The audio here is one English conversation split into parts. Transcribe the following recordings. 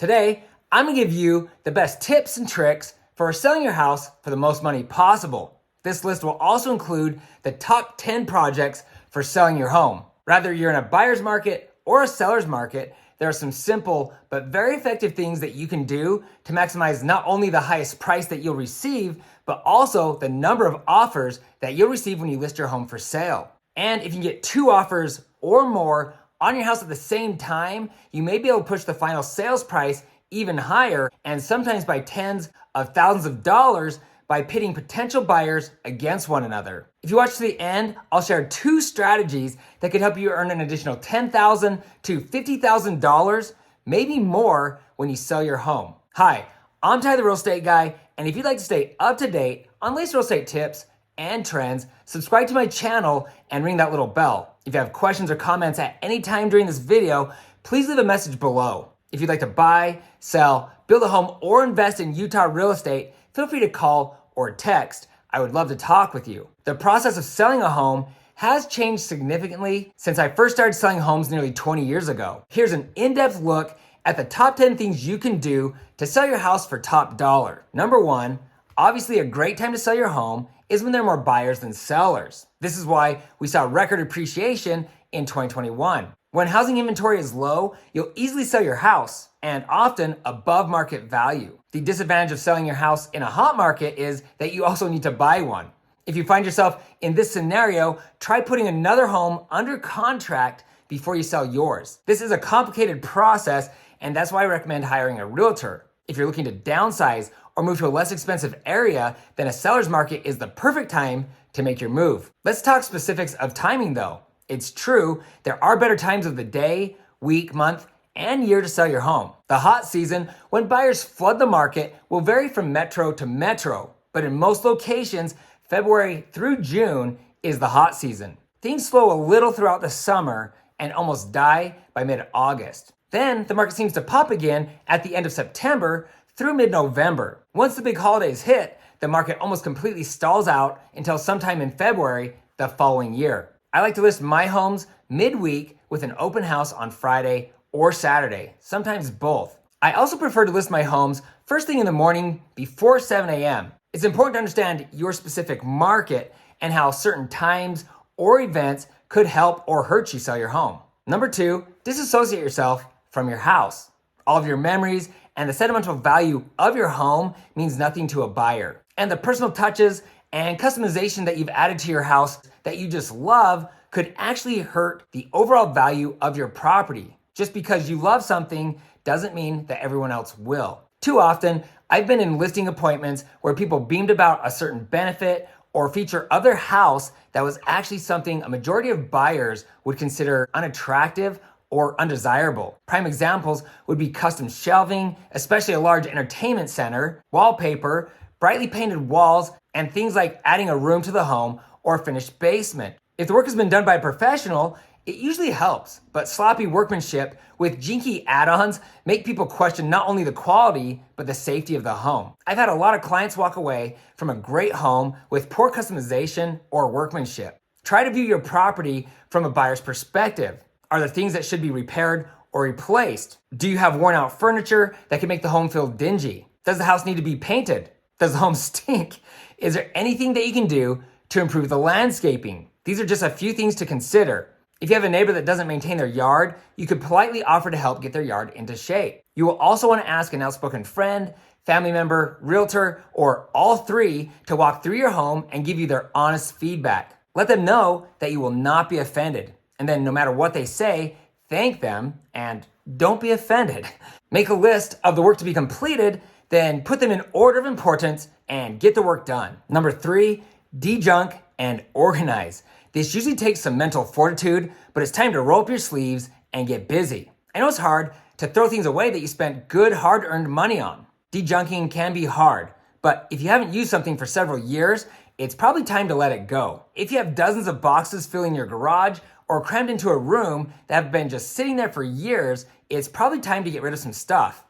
Today, I'm gonna give you the best tips and tricks for selling your house for the most money possible. This list will also include the top 10 projects for selling your home. Whether you're in a buyer's market or a seller's market, there are some simple but very effective things that you can do to maximize not only the highest price that you'll receive, but also the number of offers that you'll receive when you list your home for sale. And if you get 2 offers or more on your house at the same time, you may be able to push the final sales price even higher, and sometimes by tens of thousands of dollars by pitting potential buyers against one another. If you watch to the end, I'll share 2 strategies that could help you earn an additional $10,000 to $50,000, maybe more, when you sell your home. Hi, I'm Ty the Real Estate Guy, and if you'd like to stay up to date on latest real estate tips and trends, subscribe to my channel and ring that little bell. If you have questions or comments at any time during this video, please leave a message below. If you'd like to buy, sell, build a home, or invest in Utah real estate, feel free to call or text. I would love to talk with you. The process of selling a home has changed significantly since I first started selling homes nearly 20 years ago. Here's an in-depth look at the top 10 things you can do to sell your house for top dollar. Number 1, obviously a great time to sell your home is when there are more buyers than sellers. This is why we saw record appreciation in 2021. When housing inventory is low, you'll easily sell your house, and often above market value. The disadvantage of selling your house in a hot market is that you also need to buy one. If you find yourself in this scenario, try putting another home under contract before you sell yours. This is a complicated process, and that's why I recommend hiring a realtor. If you're looking to downsize or move to a less expensive area, then a seller's market is the perfect time to make your move. Let's talk specifics of timing though. It's true, there are better times of the day, week, month, and year to sell your home. The hot season, when buyers flood the market, will vary from metro to metro, but in most locations, February through June is the hot season. Things slow a little throughout the summer and almost die by mid-August. Then the market seems to pop again at the end of September through mid-November. Once the big holidays hit, the market almost completely stalls out until sometime in February the following year. I like to list my homes midweek with an open house on Friday or Saturday, sometimes both. I also prefer to list my homes first thing in the morning before 7 a.m. It's important to understand your specific market and how certain times or events could help or hurt you sell your home. Number 2, disassociate yourself from your house. All of your memories and the sentimental value of your home means nothing to a buyer. And the personal touches and customization that you've added to your house that you just love could actually hurt the overall value of your property. Just because you love something doesn't mean that everyone else will. Too often, I've been in listing appointments where people beamed about a certain benefit or feature of their house that was actually something a majority of buyers would consider unattractive or undesirable. Prime examples would be custom shelving, especially a large entertainment center, wallpaper, brightly painted walls, and things like adding a room to the home or a finished basement. If the work has been done by a professional, it usually helps, but sloppy workmanship with jinky add-ons make people question not only the quality, but the safety of the home. I've had a lot of clients walk away from a great home with poor customization or workmanship. Try to view your property from a buyer's perspective. Are there things that should be repaired or replaced? Do you have worn out furniture that can make the home feel dingy? Does the house need to be painted? Does the home stink? Is there anything that you can do to improve the landscaping? These are just a few things to consider. If you have a neighbor that doesn't maintain their yard, you could politely offer to help get their yard into shape. You will also want to ask an outspoken friend, family member, realtor, or all 3 to walk through your home and give you their honest feedback. Let them know that you will not be offended. And then no matter what they say, thank them and don't be offended. Make a list of the work to be completed, then put them in order of importance and get the work done. Number 3, DeJunk and Organize. This usually takes some mental fortitude, but it's time to roll up your sleeves and get busy. I know it's hard to throw things away that you spent good, hard-earned money on. Dejunking can be hard, but if you haven't used something for several years, it's probably time to let it go. If you have dozens of boxes filling your garage or crammed into a room that have been just sitting there for years, it's probably time to get rid of some stuff.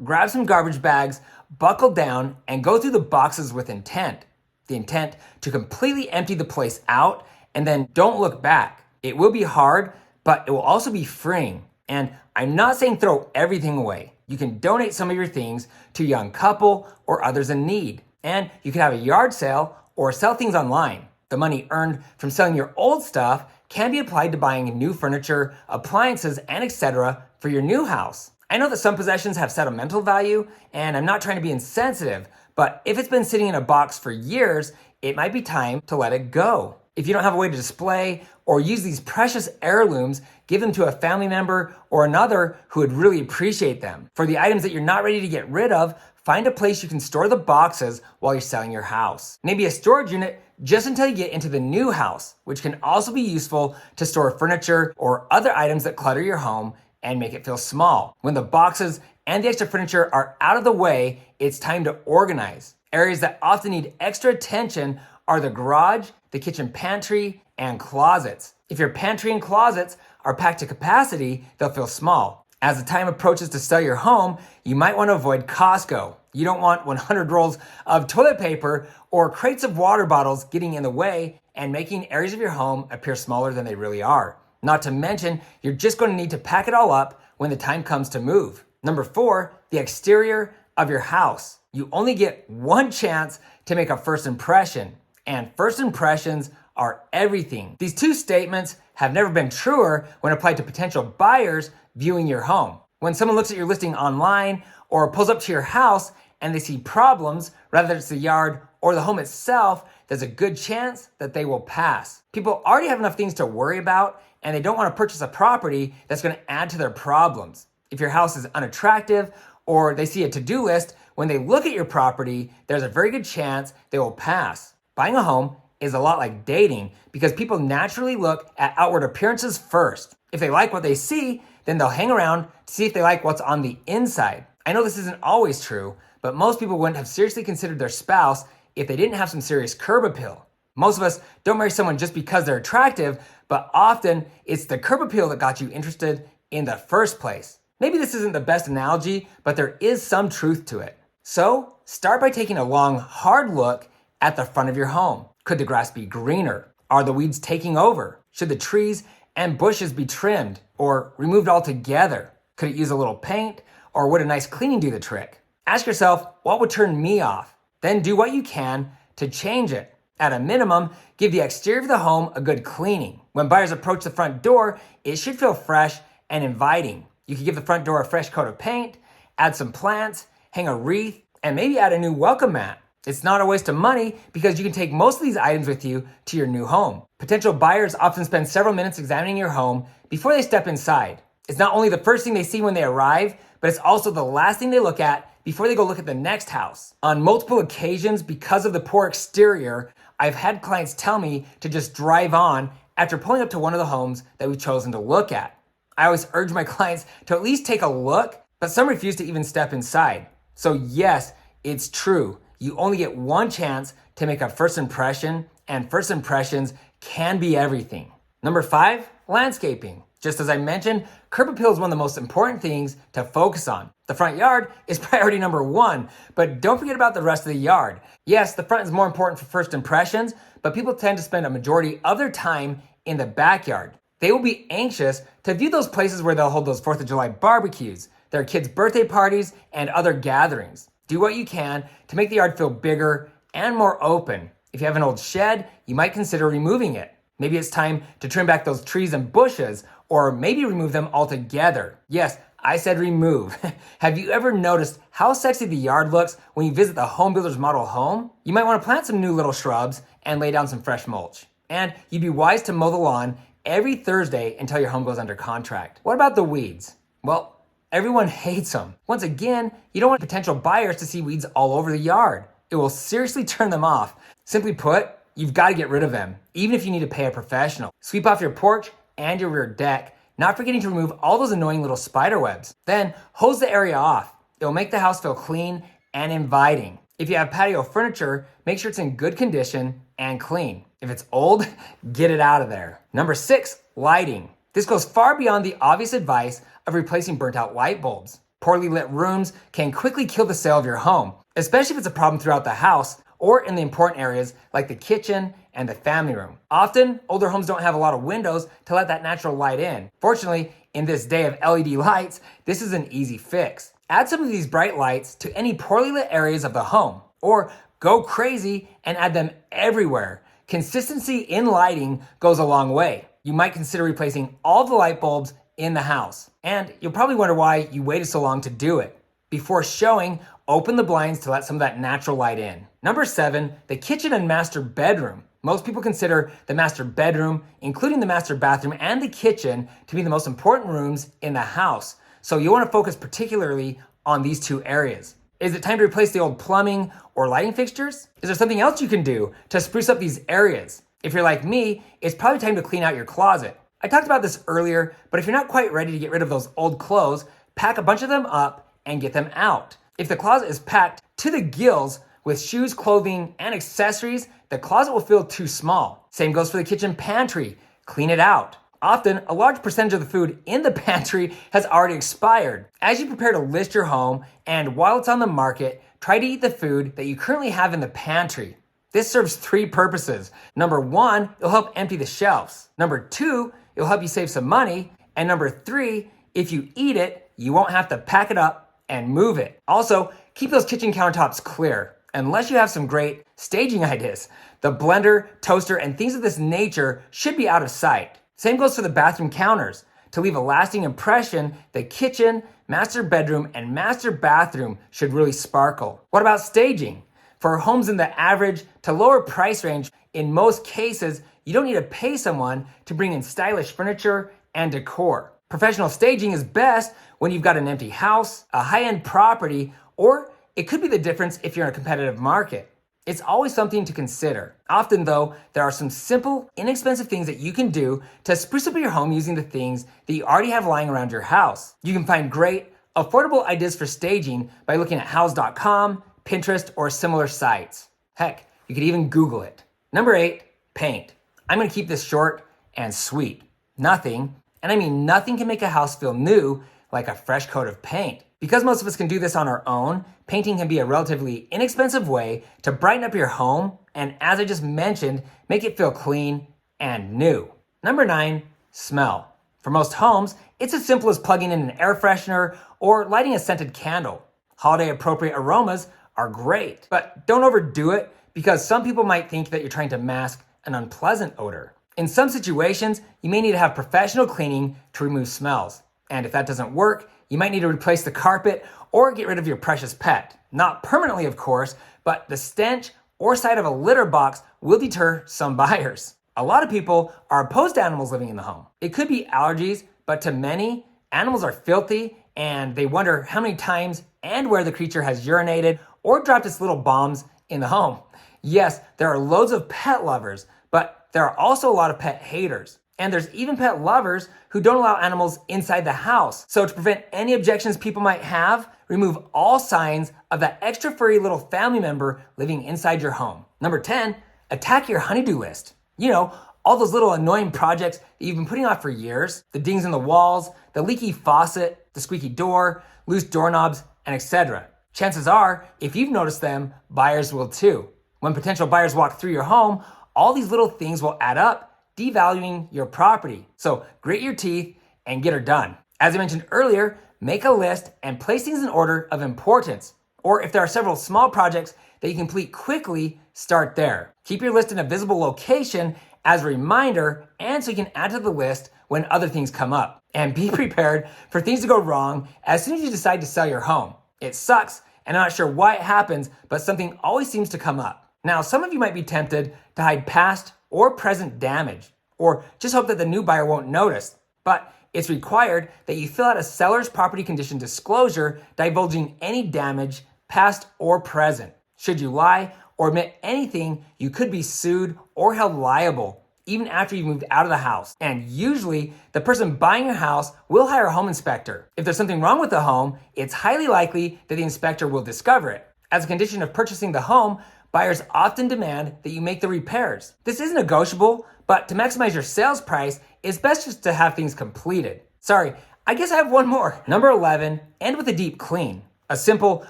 Grab some garbage bags, buckle down, and go through the boxes with intent. The intent to completely empty the place out, and then don't look back. It will be hard, but it will also be freeing. And I'm not saying throw everything away. You can donate some of your things to a young couple or others in need. And you can have a yard sale or sell things online. The money earned from selling your old stuff can be applied to buying new furniture, appliances, and etc. for your new house. I know that some possessions have sentimental value, and I'm not trying to be insensitive, but if it's been sitting in a box for years, it might be time to let it go. If you don't have a way to display or use these precious heirlooms, give them to a family member or another who would really appreciate them. For the items that you're not ready to get rid of, find a place you can store the boxes while you're selling your house. Maybe a storage unit just until you get into the new house, which can also be useful to store furniture or other items that clutter your home and make it feel small. When the boxes and the extra furniture are out of the way, it's time to organize. Areas that often need extra attention are the garage, the kitchen pantry, and closets. If your pantry and closets are packed to capacity, they'll feel small. As the time approaches to sell your home, you might want to avoid Costco. You don't want 100 rolls of toilet paper or crates of water bottles getting in the way and making areas of your home appear smaller than they really are. Not to mention, you're just going to need to pack it all up when the time comes to move. Number 4, the exterior of your house. You only get one chance to make a first impression, and first impressions are everything. These two statements have never been truer when applied to potential buyers viewing your home. When someone looks at your listing online or pulls up to your house and they see problems, whether it's the yard or the home itself, there's a good chance that they will pass. People already have enough things to worry about, and they don't want to purchase a property that's going to add to their problems. If your house is unattractive or they see a to-do list, when they look at your property, there's a very good chance they will pass. Buying a home is a lot like dating because people naturally look at outward appearances first. If they like what they see, then they'll hang around to see if they like what's on the inside. I know this isn't always true, but most people wouldn't have seriously considered their spouse if they didn't have some serious curb appeal. Most of us don't marry someone just because they're attractive, but often it's the curb appeal that got you interested in the first place. Maybe this isn't the best analogy, but there is some truth to it. So start by taking a long, hard look at the front of your home. Could the grass be greener? Are the weeds taking over? Should the trees and bushes be trimmed or removed altogether? Could it use a little paint, or would a nice cleaning do the trick? Ask yourself, what would turn me off? Then do what you can to change it. At a minimum, give the exterior of the home a good cleaning. When buyers approach the front door, it should feel fresh and inviting. You could give the front door a fresh coat of paint, add some plants, hang a wreath, and maybe add a new welcome mat. It's not a waste of money because you can take most of these items with you to your new home. Potential buyers often spend several minutes examining your home before they step inside. It's not only the first thing they see when they arrive, but it's also the last thing they look at before they go look at the next house. On multiple occasions, because of the poor exterior, I've had clients tell me to just drive on after pulling up to one of the homes that we've chosen to look at. I always urge my clients to at least take a look, but some refuse to even step inside. So yes, it's true. You only get one chance to make a first impression, and first impressions can be everything. Number 5, landscaping. Just as I mentioned, curb appeal is one of the most important things to focus on. The front yard is priority number 1, but don't forget about the rest of the yard. Yes, the front is more important for first impressions, but people tend to spend a majority of their time in the backyard. They will be anxious to view those places where they'll hold those 4th of July barbecues, their kids' birthday parties, and other gatherings. Do what you can to make the yard feel bigger and more open. If you have an old shed, you might consider removing it. Maybe it's time to trim back those trees and bushes, or maybe remove them altogether. Yes, I said remove. Have you ever noticed how sexy the yard looks when you visit the home builder's model home? You might want to plant some new little shrubs and lay down some fresh mulch. And you'd be wise to mow the lawn every Thursday until your home goes under contract. What about the weeds? Well, everyone hates them. Once again, you don't want potential buyers to see weeds all over the yard. It will seriously turn them off. Simply put, you've got to get rid of them, even if you need to pay a professional. Sweep off your porch and your rear deck, not forgetting to remove all those annoying little spider webs. Then hose the area off. It will make the house feel clean and inviting. If you have patio furniture, make sure it's in good condition and clean. If it's old, get it out of there. Number 6, lighting. This goes far beyond the obvious advice of replacing burnt out light bulbs. Poorly lit rooms can quickly kill the sale of your home, especially if it's a problem throughout the house or in the important areas like the kitchen and the family room. Often, older homes don't have a lot of windows to let that natural light in. Fortunately, in this day of LED lights, this is an easy fix. Add some of these bright lights to any poorly lit areas of the home, or go crazy and add them everywhere. Consistency in lighting goes a long way. You might consider replacing all the light bulbs in the house. And you'll probably wonder why you waited so long to do it. Before showing, open the blinds to let some of that natural light in. Number 7, the kitchen and master bedroom. Most people consider the master bedroom, including the master bathroom and the kitchen, to be the most important rooms in the house. So you want to focus particularly on these two areas. Is it time to replace the old plumbing or lighting fixtures? Is there something else you can do to spruce up these areas? If you're like me, it's probably time to clean out your closet. I talked about this earlier, but if you're not quite ready to get rid of those old clothes, pack a bunch of them up and get them out. If the closet is packed to the gills with shoes, clothing, and accessories, the closet will feel too small. Same goes for the kitchen pantry. Clean it out. Often, a large percentage of the food in the pantry has already expired. As you prepare to list your home, and while it's on the market, try to eat the food that you currently have in the pantry. This serves 3 purposes. Number 1, it'll help empty the shelves. Number 2, it'll help you save some money. And number 3, if you eat it, you won't have to pack it up and move it. Also, keep those kitchen countertops clear. Unless you have some great staging ideas, the blender, toaster, and things of this nature should be out of sight. Same goes for the bathroom counters. To leave a lasting impression, the kitchen, master bedroom, and master bathroom should really sparkle. What about staging? For homes in the average to lower price range, in most cases, you don't need to pay someone to bring in stylish furniture and decor. Professional staging is best when you've got an empty house, a high-end property, or it could be the difference if you're in a competitive market. It's always something to consider. Often though, there are some simple, inexpensive things that you can do to spruce up your home using the things that you already have lying around your house. You can find great, affordable ideas for staging by looking at house.com, Pinterest, or similar sites. Heck, you could even Google it. Number 8, paint. I'm gonna keep this short and sweet. Nothing, and I mean nothing, can make a house feel new like a fresh coat of paint. Because most of us can do this on our own, painting can be a relatively inexpensive way to brighten up your home, and as I just mentioned, make it feel clean and new. Number 9, smell. For most homes, it's as simple as plugging in an air freshener or lighting a scented candle. Holiday appropriate aromas are great, but don't overdo it because some people might think that you're trying to mask an unpleasant odor. In some situations, you may need to have professional cleaning to remove smells. And if that doesn't work, you might need to replace the carpet or get rid of your precious pet. Not permanently, of course, but the stench or sight of a litter box will deter some buyers. A lot of people are opposed to animals living in the home. It could be allergies, but to many, animals are filthy and they wonder how many times and where the creature has urinated or dropped its little bombs in the home. Yes, there are loads of pet lovers, but there are also a lot of pet haters. And there's even pet lovers who don't allow animals inside the house. So to prevent any objections people might have, remove all signs of that extra furry little family member living inside your home. Number 10, attack your honeydew list. You know, all those little annoying projects that you've been putting off for years, the dings in the walls, the leaky faucet, the squeaky door, loose doorknobs, and etc. Chances are, if you've noticed them, buyers will too. When potential buyers walk through your home, all these little things will add up, devaluing your property. So grit your teeth and get her done. As I mentioned earlier, make a list and place things in order of importance. Or if there are several small projects that you complete quickly, start there. Keep your list in a visible location as a reminder and so you can add to the list when other things come up. And be prepared for things to go wrong as soon as you decide to sell your home. It sucks and I'm not sure why it happens, but something always seems to come up. Now, some of you might be tempted to hide past or present damage, or just hope that the new buyer won't notice. But it's required that you fill out a seller's property condition disclosure divulging any damage, past or present. Should you lie or admit anything, you could be sued or held liable, even after you've moved out of the house. And usually, the person buying your house will hire a home inspector. If there's something wrong with the home, it's highly likely that the inspector will discover it. As a condition of purchasing the home, buyers often demand that you make the repairs. This is negotiable, but to maximize your sales price, it's best just to have things completed. Sorry, I guess I have one more. Number 11, end with a deep clean. A simple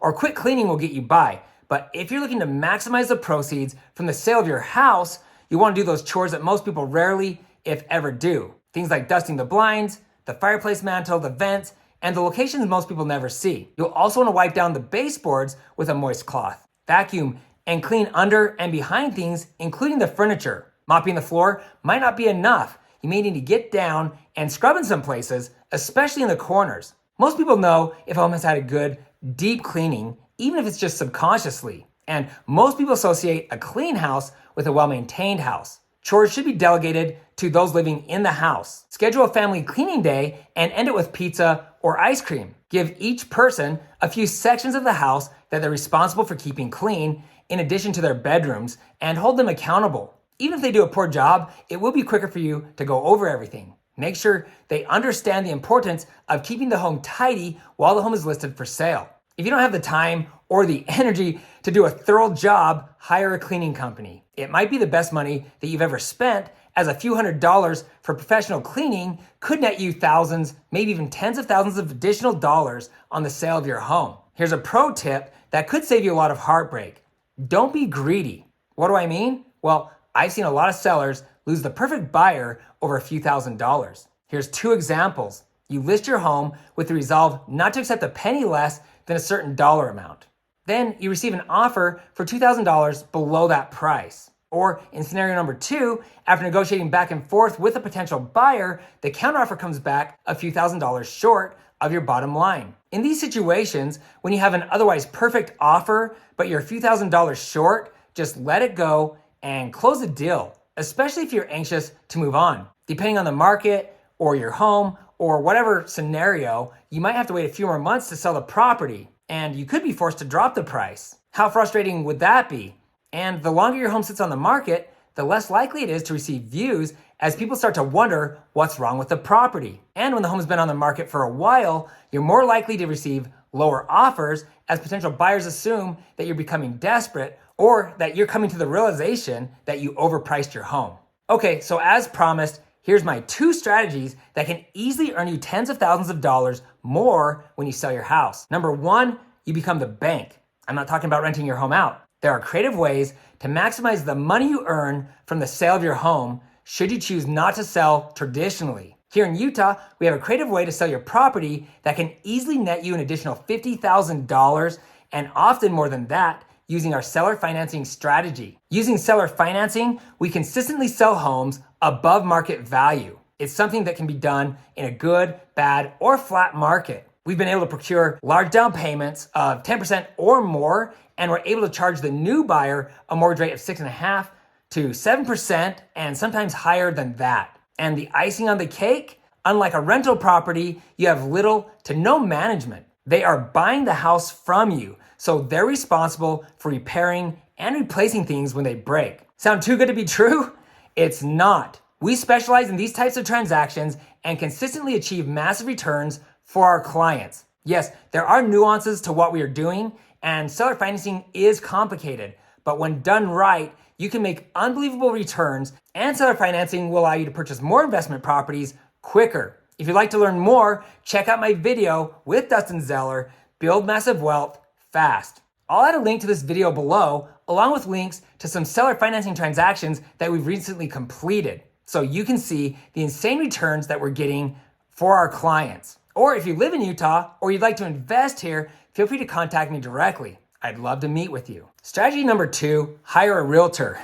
or quick cleaning will get you by, but if you're looking to maximize the proceeds from the sale of your house, you want to do those chores that most people rarely, if ever, do. Things like dusting the blinds, the fireplace mantle, the vents, and the locations most people never see. You'll also want to wipe down the baseboards with a moist cloth. Vacuum and clean under and behind things, including the furniture. Mopping the floor might not be enough. You may need to get down and scrub in some places, especially in the corners. Most people know if a home has had a good, deep cleaning, even if it's just subconsciously. And most people associate a clean house with a well-maintained house. Chores should be delegated to those living in the house. Schedule a family cleaning day and end it with pizza or ice cream. Give each person a few sections of the house that they're responsible for keeping clean, in addition to their bedrooms, and hold them accountable. Even if they do a poor job, it will be quicker for you to go over everything. Make sure they understand the importance of keeping the home tidy while the home is listed for sale. If you don't have the time or the energy to do a thorough job, hire a cleaning company. It might be the best money that you've ever spent, as a few $100s for professional cleaning could net you thousands, maybe even tens of thousands of additional dollars on the sale of your home. Here's a pro tip that could save you a lot of heartbreak. Don't be greedy. What do I mean? Well, I've seen a lot of sellers lose the perfect buyer over a few $1,000s. Here's 2 examples. You list your home with the resolve not to accept a penny less than a certain dollar amount. Then you receive an offer for $2,000 below that price. Or in scenario number 2, after negotiating back and forth with a potential buyer, the counteroffer comes back a few $1,000s short of your bottom line. In these situations, when you have an otherwise perfect offer, but you're a few $1,000s short, just let it go and close the deal, especially if you're anxious to move on. Depending on the market or your home or whatever scenario, you might have to wait a few more months to sell the property, and you could be forced to drop the price. How frustrating would that be? And the longer your home sits on the market, the less likely it is to receive views as people start to wonder what's wrong with the property. And when the home's been on the market for a while, you're more likely to receive lower offers as potential buyers assume that you're becoming desperate or that you're coming to the realization that you overpriced your home. Okay, so as promised, here's my 2 strategies that can easily earn you tens of thousands of dollars more when you sell your house. Number 1, you become the bank. I'm not talking about renting your home out. There are creative ways to maximize the money you earn from the sale of your home should you choose not to sell traditionally. Here in Utah, we have a creative way to sell your property that can easily net you an additional $50,000 and often more than that using our seller financing strategy. Using seller financing, we consistently sell homes above market value. It's something that can be done in a good, bad, or flat market. We've been able to procure large down payments of 10% or more, and we're able to charge the new buyer a mortgage rate of 6.5% to 7% and sometimes higher than that. And the icing on the cake, unlike a rental property, you have little to no management. They are buying the house from you, so they're responsible for repairing and replacing things when they break. Sound too good to be true? It's not. We specialize in these types of transactions and consistently achieve massive returns for our clients. Yes, there are nuances to what we are doing, and seller financing is complicated, but when done right, you can make unbelievable returns, and seller financing will allow you to purchase more investment properties quicker. If you'd like to learn more, check out my video with Dustin Zeller, Build Massive Wealth Fast. I'll add a link to this video below, along with links to some seller financing transactions that we've recently completed, so you can see the insane returns that we're getting for our clients. Or if you live in Utah or you'd like to invest here, feel free to contact me directly. I'd love to meet with you. Strategy number 2, hire a realtor.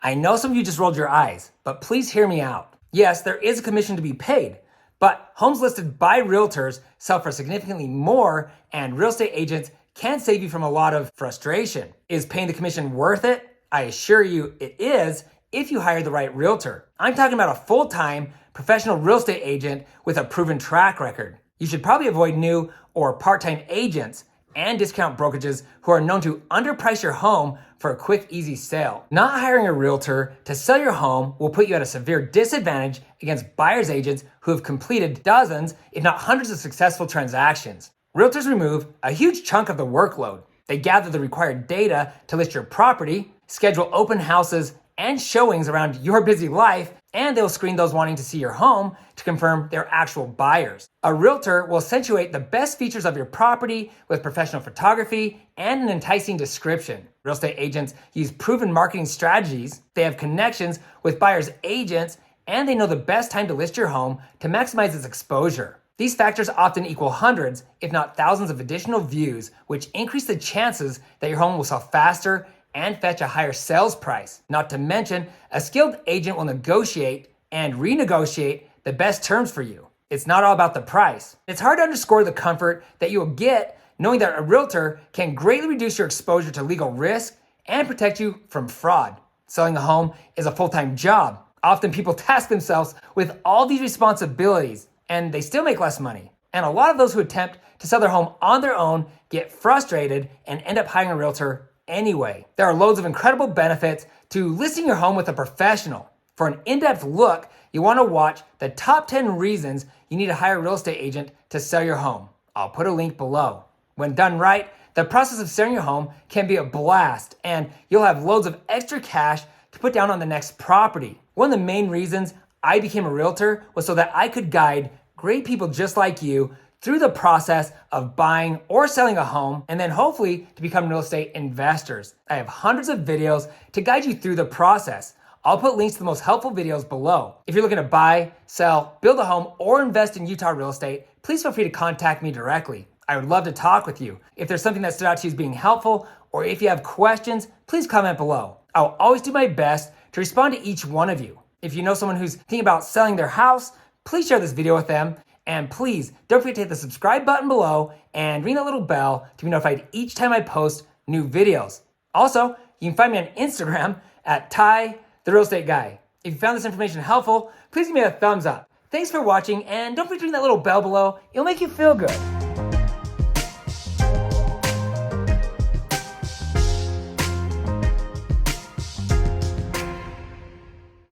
I know some of you just rolled your eyes, but please hear me out. Yes, there is a commission to be paid, but homes listed by realtors sell for significantly more, and real estate agents can save you from a lot of frustration. Is paying the commission worth it? I assure you it is if you hire the right realtor. I'm talking about a full-time professional real estate agent with a proven track record. You should probably avoid new or part-time agents and discount brokerages who are known to underprice your home for a quick, easy sale. Not hiring a realtor to sell your home will put you at a severe disadvantage against buyer's agents who have completed dozens, if not hundreds of successful transactions. Realtors remove a huge chunk of the workload. They gather the required data to list your property, schedule open houses and showings around your busy life, and they'll screen those wanting to see your home to confirm they're actual buyers. A realtor will accentuate the best features of your property with professional photography and an enticing description. Real estate agents use proven marketing strategies. They have connections with buyers' agents, and they know the best time to list your home to maximize its exposure. These factors often equal hundreds, if not thousands of additional views, which increase the chances that your home will sell faster and fetch a higher sales price. Not to mention, a skilled agent will negotiate and renegotiate the best terms for you. It's not all about the price. It's hard to underscore the comfort that you will get knowing that a realtor can greatly reduce your exposure to legal risk and protect you from fraud. Selling a home is a full-time job. Often people task themselves with all these responsibilities and they still make less money. And a lot of those who attempt to sell their home on their own get frustrated and end up hiring a realtor anyway. There are loads of incredible benefits to listing your home with a professional. For an in-depth look, you want to watch the top 10 reasons you need to hire a real estate agent to sell your home. I'll put a link below. When done right, the process of selling your home can be a blast and you'll have loads of extra cash to put down on the next property. One of the main reasons I became a realtor was so that I could guide great people just like you through the process of buying or selling a home and then hopefully to become real estate investors. I have hundreds of videos to guide you through the process. I'll put links to the most helpful videos below. If you're looking to buy, sell, build a home, or invest in Utah real estate, please feel free to contact me directly. I would love to talk with you. If there's something that stood out to you as being helpful, or if you have questions, please comment below. I'll always do my best to respond to each one of you. If you know someone who's thinking about selling their house, please share this video with them. And please don't forget to hit the subscribe button below and ring that little bell to be notified each time I post new videos. Also, you can find me on Instagram at Ty, the Real Estate Guy. If you found this information helpful, please give me a thumbs up. Thanks for watching, and don't forget to ring that little bell below. It'll make you feel good.